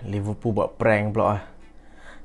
Liverpool buat prank pula.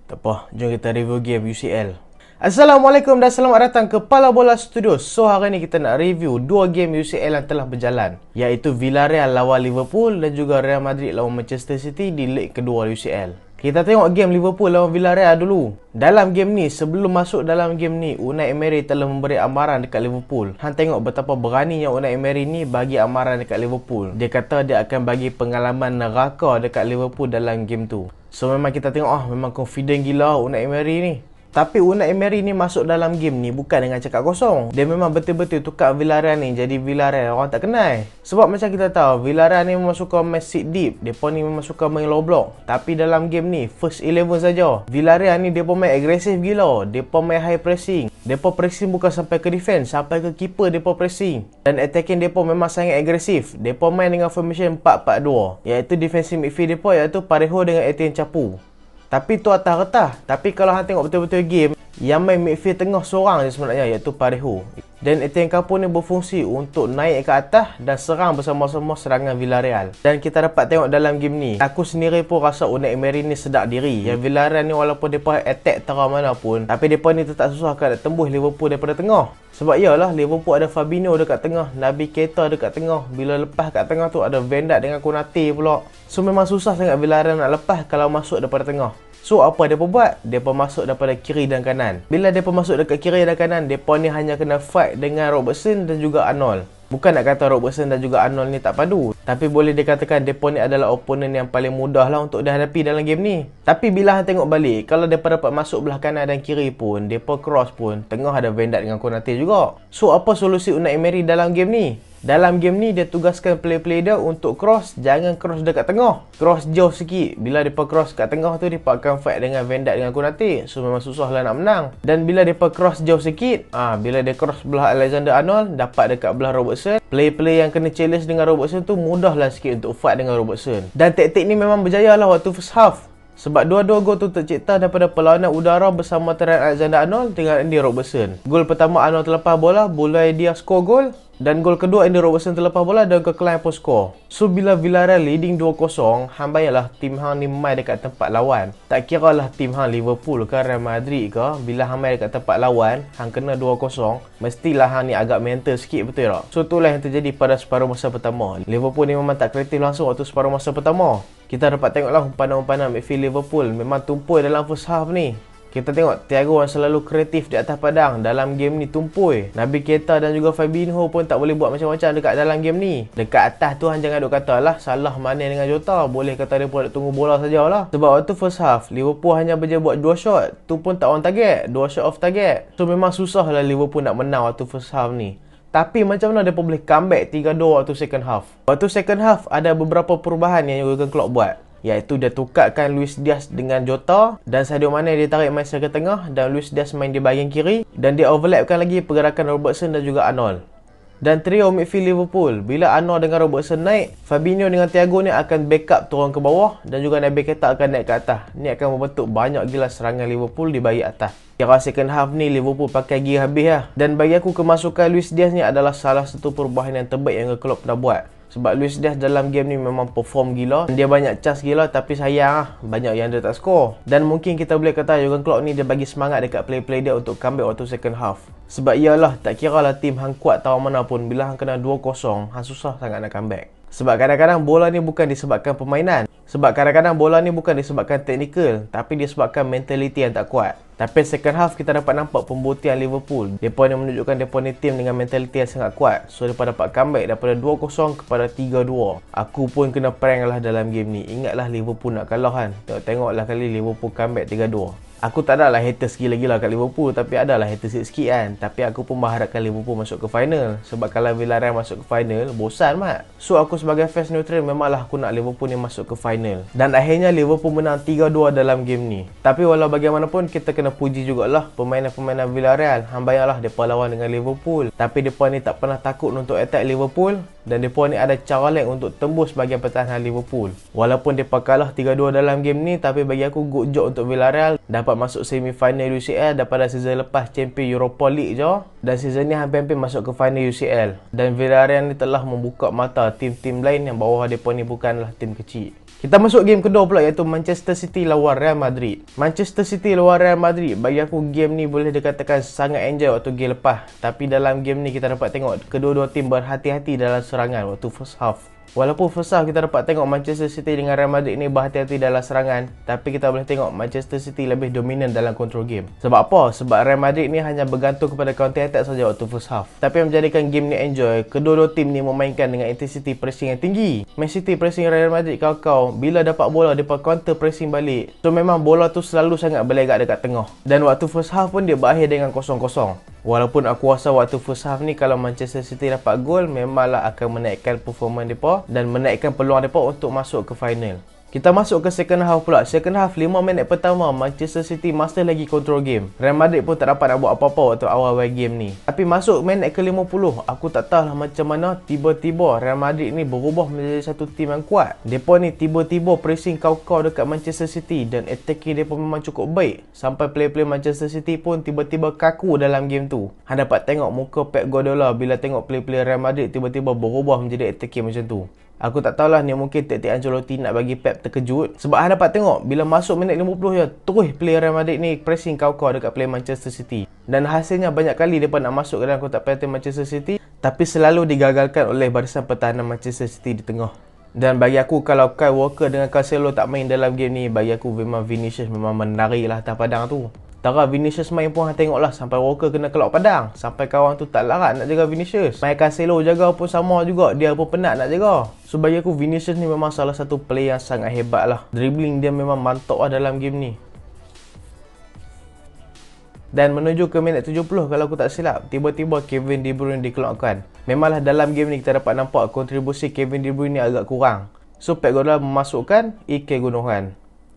Tak apa, jom kita review game UCL. Assalamualaikum dan selamat datang ke Pala Bola Studio. So hari ni kita nak review dua game UCL yang telah berjalan, iaitu Villarreal lawan Liverpool dan juga Real Madrid lawan Manchester City di leg kedua UCL. Kita tengok game Liverpool lawan Villarreal dulu. Dalam game ni, sebelum masuk dalam game ni, Unai Emery telah memberi amaran dekat Liverpool. Hang tengok betapa beraninya Unai Emery ni bagi amaran dekat Liverpool. Dia kata dia akan bagi pengalaman neraka dekat Liverpool dalam game tu. So memang kita tengok memang confident gila Unai Emery ni. Tapi Unai Emery ni masuk dalam game ni bukan dengan cakap kosong. Dia memang betul-betul tukar Villarreal ni jadi Villarreal orang tak kenal. Sebab macam kita tahu, Villarreal ni memang suka main sit deep. Mereka ni memang suka main low block. Tapi dalam game ni, first 11 saja, Villarreal ni mereka main agresif gila. Mereka main high pressing. Mereka pressing bukan sampai ke defense, sampai ke keeper mereka pressing. Dan attacking mereka memang sangat agresif. Mereka main dengan formation 4-4-2. Iaitu defensive midfield mereka iaitu Parejo dengan Etienne Capu. Tapi tu atas retah. Tapi kalau hang tengok betul-betul game, yang main midfield tengah seorang je sebenarnya, iaitu Parejo. Dan Etienne Capu ni berfungsi untuk naik ke atas dan serang bersama-sama serangan Villarreal. Dan kita dapat tengok dalam game ni, aku sendiri pun rasa Unai Emery ni sedap diri. Yang Villarreal ni walaupun mereka attack terang mana pun, tapi mereka ni tetap susah nak tembus Liverpool daripada tengah. Sebab iyalah, Liverpool ada Fabinho dekat tengah, Naby Keita dekat tengah. Bila lepas kat tengah tu ada Van Dijk dengan Konate pula. So memang susah sangat Villarreal nak lepas kalau masuk daripada tengah. So apa mereka buat? Mereka masuk daripada kiri dan kanan. Bila mereka masuk dekat kiri dan kanan, mereka ni hanya kena fight dengan Robertson dan juga Arnold. Bukan nak kata Robertson dan juga Arnold ni tak padu, tapi boleh dikatakan mereka ni adalah opponent yang paling mudah lah untuk dihadapi dalam game ni. Tapi bila hang tengok balik, kalau mereka dapat masuk belah kanan dan kiri pun, mereka cross pun, tengah ada Van Dijk dengan Konate juga. So apa solusi Unai Emery dalam game ni? Dalam game ni dia tugaskan play-play dia untuk cross, jangan cross dekat tengah. Cross jauh sikit. Bila depa cross kat tengah tu, depa akan fight dengan Van Dijk dengan Konate. So memang susah lah nak menang. Dan bila depa cross jauh sikit, bila dia cross belah Alexander Arnold, dapat dekat belah Robertson, play-play yang kena challenge dengan Robertson tu mudah lah sikit untuk fight dengan Robertson. Dan taktik ni memang berjaya lah waktu first half. Sebab dua-dua gol tu tercipta daripada perlawanan udara bersama Trent Alexander-Arnold dengan Andy Robertson. Gol pertama Arnold terlepas bola, Boulaye dia skor gol. Dan gol kedua Andy Robertson terlepas bola dan Coquelin pun skor. So bila Villarreal leading 2-0, hang bayarlah tim hang ni main dekat tempat lawan. Tak kira lah tim hang Liverpool ke Real Madrid ke, bila hang main dekat tempat lawan, hang kena 2-0, mestilah hang ni agak mental sikit, betul tak? So itulah yang terjadi pada separuh masa pertama. Liverpool ni memang tak kreatif langsung waktu separuh masa pertama. Kita dapat tengoklah umpanan-umpanan midfield Liverpool memang tumpul dalam first half ni. Kita tengok Thiago yang selalu kreatif di atas padang dalam game ni tumpul. Naby Keita dan juga Fabinho pun tak boleh buat macam-macam dekat dalam game ni. Dekat atas tu hang jangan duk kata lah salah Mane dengan Jota. Boleh kata dia pun nak tunggu bola sajalah. Sebab waktu first half Liverpool hanya berjaya buat 2 shot. Tu pun tak on target, 2 shot off target. So memang susah lah Liverpool nak menang waktu first half ni. Tapi macam mana dia pun boleh comeback 3-2 waktu second half? Waktu second half ada beberapa perubahan yang Jurgen Klopp buat. Iaitu dia tukarkan Luis Diaz dengan Jota, dan Sadio Mane dia tarik main ke tengah dan Luis Diaz main di bahagian kiri, dan dia overlapkan lagi pergerakan Robertson dan juga Arnold. Dan trio midfield Liverpool, bila Arnold dengan Robertson naik, Fabinho dengan Thiago ni akan backup turun ke bawah, dan juga Naby Keita akan naik ke atas. Ni akan membentuk banyak gila serangan Liverpool di bahagian atas. Kira second half ni Liverpool pakai gear habis lah. Dan bagi aku kemasukan Luis Diaz ni adalah salah satu perubahan yang terbaik yang Klopp pernah buat. Sebab Luis Diaz dalam game ni memang perform gila. Dia banyak chance gila, tapi sayang banyak yang dia tak skor. Dan mungkin kita boleh kata Jurgen Klopp ni dia bagi semangat dekat play-play dia untuk comeback waktu second half. Sebab iyalah, tak kira lah tim hang kuat tahu mana pun, bila hang kena 2-0, hang susah sangat nak comeback. Sebab kadang-kadang bola ni bukan disebabkan permainan. Sebab kadang-kadang bola ni bukan disebabkan teknikal, tapi disebabkan mentaliti yang tak kuat. Tapi second half kita dapat nampak pembuktian Liverpool. Mereka ni menunjukkan mereka ni tim dengan mentaliti yang sangat kuat. So mereka dapat comeback daripada 2-0 kepada 3-2. Aku pun kena prank lah dalam game ni. Ingatlah Liverpool nak kalah kan. Tengoklah kali Liverpool comeback 3-2. Aku tak adalah haters gila-gila kat Liverpool, tapi adalah haters sikit kan. Tapi aku pun mengharapkan Liverpool masuk ke final. Sebab kalau Villarreal masuk ke final, bosan mat. So aku sebagai fans neutral, memanglah aku nak Liverpool ni masuk ke final. Dan akhirnya Liverpool menang 3-2 dalam game ni. Tapi walau bagaimanapun, kita kena puji jugalah permainan-permainan Villarreal. Hang bayanglah mereka lawan dengan Liverpool, tapi mereka ni tak pernah takut untuk attack Liverpool. Dan mereka ni ada cara lain untuk tembus bahagian pertahanan Liverpool. Walaupun mereka kalah 3-2 dalam game ni, tapi bagi aku good job untuk Villarreal. Dapat masuk semi-final UCL daripada season lepas champion Europa League je. Dan season ni hampir-hampir masuk ke final UCL. Dan Villarreal ni telah membuka mata tim-tim lain yang bawah mereka ni bukanlah tim kecil. Kita masuk game kedua pula, iaitu Manchester City lawan Real Madrid. Manchester City lawan Real Madrid, bagi aku game ni boleh dikatakan sangat enjoy waktu game lepas. Tapi dalam game ni kita dapat tengok kedua-dua tim berhati-hati dalam serangan waktu first half. Walaupun first half kita dapat tengok Manchester City dengan Real Madrid ni berhati-hati dalam serangan, tapi kita boleh tengok Manchester City lebih dominan dalam control game. Sebab apa? Sebab Real Madrid ni hanya bergantung kepada counter attack saja waktu first half. Tapi yang menjadikan game ni enjoy, kedua-dua tim ni memainkan dengan intensity pressing yang tinggi. Man City pressing Real Madrid kau-kau, bila dapat bola depa counter pressing balik. So memang bola tu selalu sangat berlegak dekat tengah. Dan waktu first half pun dia berakhir dengan 0-0. Walaupun aku rasa waktu first half ni kalau Manchester City dapat gol, memanglah akan menaikkan performa mereka dan menaikkan peluang mereka untuk masuk ke final. Kita masuk ke second half pula. Second half 5 minit pertama, Manchester City masih lagi control game. Real Madrid pun tak dapat nak buat apa-apa waktu awal-awal game ni. Tapi masuk minit ke 50, aku tak tahulah macam mana tiba-tiba Real Madrid ni berubah menjadi satu tim yang kuat. Depa ni tiba-tiba pressing kau-kau dekat Manchester City dan attacking depa memang cukup baik. Sampai player-player Manchester City pun tiba-tiba kaku dalam game tu. Han dapat tengok muka Pep Guardiola bila tengok player-player Real Madrid tiba-tiba berubah menjadi attacking macam tu. Aku tak tahulah ni mungkin taktik Ancelotti nak bagi Pep terkejut. Sebab Han dapat tengok bila masuk minit 50 je, terus player Real Madrid ni pressing kau-kau dekat player Manchester City. Dan hasilnya banyak kali mereka nak masuk ke dalam kotak penalti Manchester City, tapi selalu digagalkan oleh barisan pertahanan Manchester City di tengah. Dan bagi aku, kalau Kyle Walker dengan Cancelo tak main dalam game ni, bagi aku memang Vinicius memang menari lah atas padang tu. Tara Vinicius main pun tengoklah sampai Walker kena keluar padang. Sampai kawan tu tak larat nak jaga Vinicius. Main Cancelo jaga pun sama juga, dia pun penat nak jaga. So bagi aku Vinicius ni memang salah satu player yang sangat hebat lah. Dribbling dia memang mantap lah dalam game ni. Dan menuju ke minit 70 kalau aku tak silap, tiba-tiba Kevin De Bruyne dikeluarkan. Memanglah dalam game ni kita dapat nampak kontribusi Kevin De Bruyne ni agak kurang. So Pep Guardiola memasukkan Ilkay Gundogan.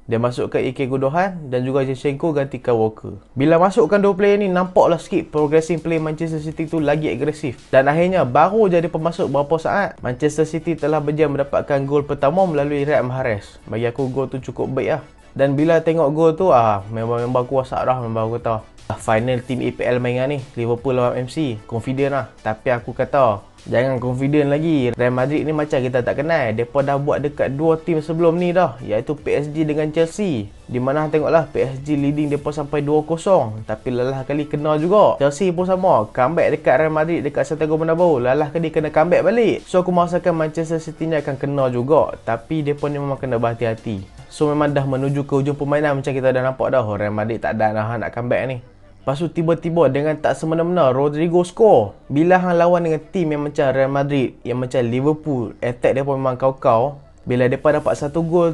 Dia masukkan Ilkay Gundogan dan juga Zinchenko gantikan Walker. Bila masukkan dua player ni, nampaklah sikit progressing play Manchester City tu lagi agresif. Dan akhirnya baru jadi pemasuk berapa saat, Manchester City telah berjaya mendapatkan gol pertama melalui Riyad Mahrez. Bagi aku gol tu cukup baik lah. Dan bila tengok gol tu, memang aku rasa dah, memang aku kata final team EPL main ni, Liverpool lawan MC, confident lah. Tapi aku kata jangan confident lagi. Real Madrid ni macam kita tak kenal. Mereka dah buat dekat dua tim sebelum ni dah, iaitu PSG dengan Chelsea. Di mana tengoklah PSG leading mereka sampai 2-0, tapi lelah kali kena juga. Chelsea pun sama, comeback dekat Real Madrid dekat Santiago Bernabeu, lelah kali kena comeback balik. So aku merasakan Manchester City ni akan kena juga, tapi mereka ni memang kena berhati-hati. So memang dah menuju ke hujung permainan, macam kita dah nampak dah Real Madrid tak ada nak comeback ni. Lepas tu tiba-tiba dengan tak semena-mena Rodrigo score. Bila hang lawan dengan tim yang macam Real Madrid, yang macam Liverpool, attack mereka memang kau-kau. Bila mereka dapat satu gol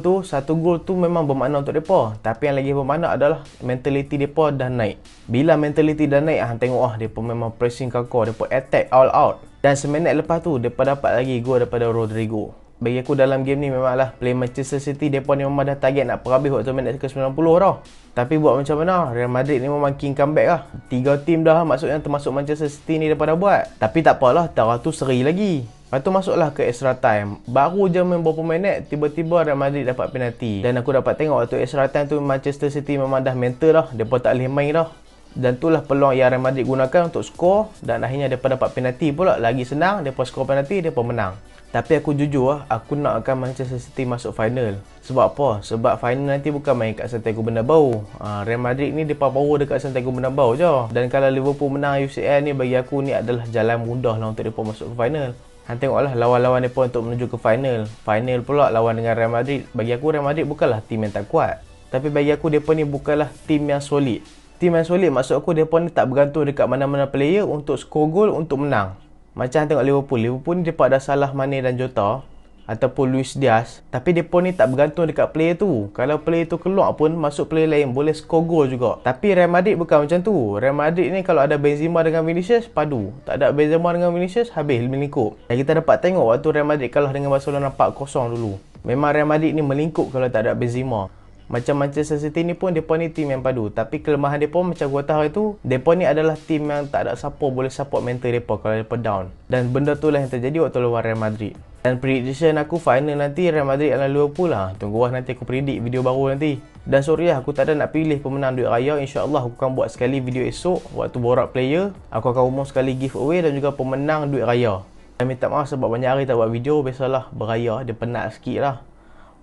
tu memang bermakna untuk mereka. Tapi yang lagi bermakna adalah mentality mereka dah naik. Bila mentality dah naik, hang tengok mereka memang pressing kau-kau, mereka attack all out. Dan seminit lepas tu mereka dapat lagi gol daripada Rodrigo. Bagi aku dalam game ni memanglah play Manchester City mereka ni memang dah target nak perhabis waktu minit ke 90 dah. Tapi buat macam mana, Real Madrid ni memang king comeback lah. 3 tim dah, maksudnya termasuk Manchester City ni daripada buat. Tapi tak apalah, Tara tu seri lagi. Lepas tu masuklah ke extra time. Baru je main beberapa minit, tiba-tiba Real Madrid dapat penalti. Dan aku dapat tengok waktu extra time tu Manchester City memang dah mental dah. Mereka tak boleh main dah. Dan itulah peluang yang Real Madrid gunakan untuk skor. Dan akhirnya mereka dapat penalti pula. Lagi senang, mereka skor penalti, mereka menang. Tapi aku jujur aku nakkan Manchester City masuk final. Sebab apa? Sebab final nanti bukan main kat Santiago Bernabeu. Real Madrid ni mereka baru dekat Santiago Bernabeu je. Dan kalau Liverpool menang UCL ni, bagi aku ni adalah jalan mudah lah untuk mereka masuk ke final. Tengoklah lawan-lawan mereka untuk menuju ke final. Final pula lawan dengan Real Madrid. Bagi aku Real Madrid bukanlah tim yang tak kuat. Tapi bagi aku mereka ni bukanlah tim yang solid. Tim yang solid maksud aku mereka ni tak bergantung dekat mana-mana player untuk skor gol untuk menang. Macam tengok Liverpool ni mereka ada Salah, Mane dan Jota ataupun Luis Diaz, tapi mereka ni tak bergantung dekat player tu. Kalau player tu keluar pun masuk player lain boleh skor gol juga. Tapi Real Madrid bukan macam tu. Real Madrid ni kalau ada Benzema dengan Vinicius padu, tak ada Benzema dengan Vinicius habis melingkup. Dan kita dapat tengok waktu Real Madrid kalah dengan Barcelona 4-0 dulu. Memang Real Madrid ni melingkup kalau tak ada Benzema. Macam Manchester City ni pun mereka ni tim yang padu. Tapi kelemahan mereka macam gua tahu itu, mereka ni adalah tim yang tak ada siapa boleh support mental mereka kalau mereka down. Dan benda tu lah yang terjadi waktu lawan Real Madrid. Dan prediction aku final nanti Real Madrid adalah Liverpool lah. Tunggu nanti aku predict video baru nanti. Dan sorry lah, aku tak ada nak pilih pemenang duit raya. InsyaAllah aku akan buat sekali video esok waktu borak player. Aku akan umum sekali giveaway dan juga pemenang duit raya. Dan minta maaf sebab banyak hari tak buat video. Biasalah beraya, dia penat sikit lah.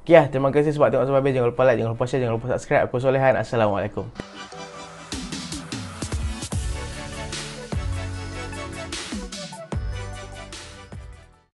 Okay lah, terima kasih sebab tengok sampai habis. Jangan lupa like, jangan lupa share, jangan lupa subscribe. Aku Solehan. Assalamualaikum.